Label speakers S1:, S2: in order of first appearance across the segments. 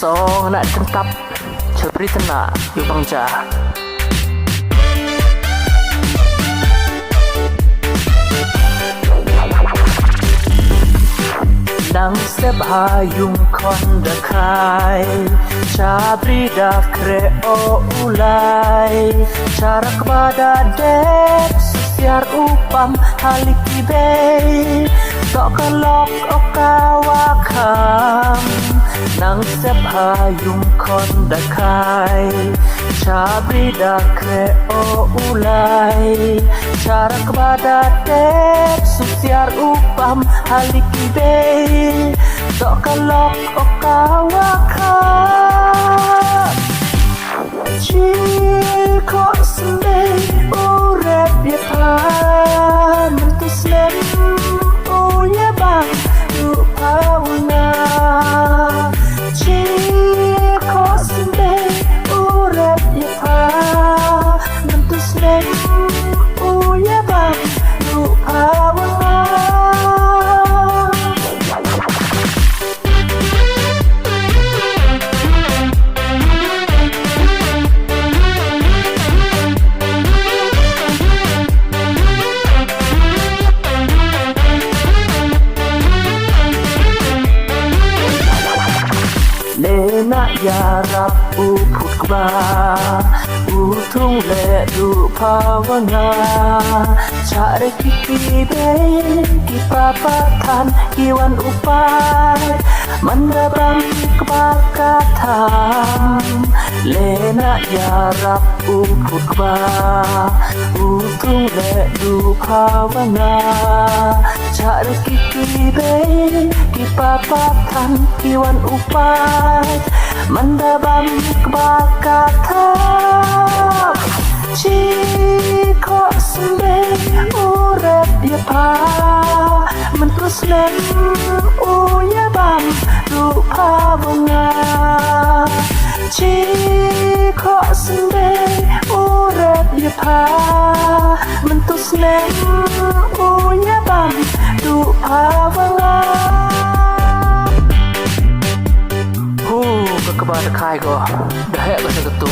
S1: song nak tentap cerita nak yuk bangja nang sebhayung konda kai cabrida kreo ulai carak bada dep siar upam haliki bay tok kalok okawakam nang sebhayung konda kai cabrida kreo ulai carak bada dep siar upam haliki bay tok kalok okawakam Jiko sembeh urep dia pan mentus lem uya bang lupa una Jiko sembeh urep dia pan mentus lem uya bang lupa una Lena yarap uput kba utung le du pawanga cari kiki be ki papatan kiwan upai mandabam kebakatam Lena yarap uput kba utung le du pawanga cari kiki be ki papatan kiwan upai mandabam kebakatam Jiko sembeh urep dia pa mentus lem uya bam lupa bunga Jiko sembeh urep dia pa mentus lem uya bam lupa bunga kepada kai go dah hek bahasa ketu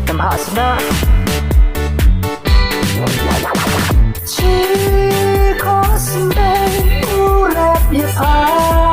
S1: tempat sana Jiko sembeh urep dia pa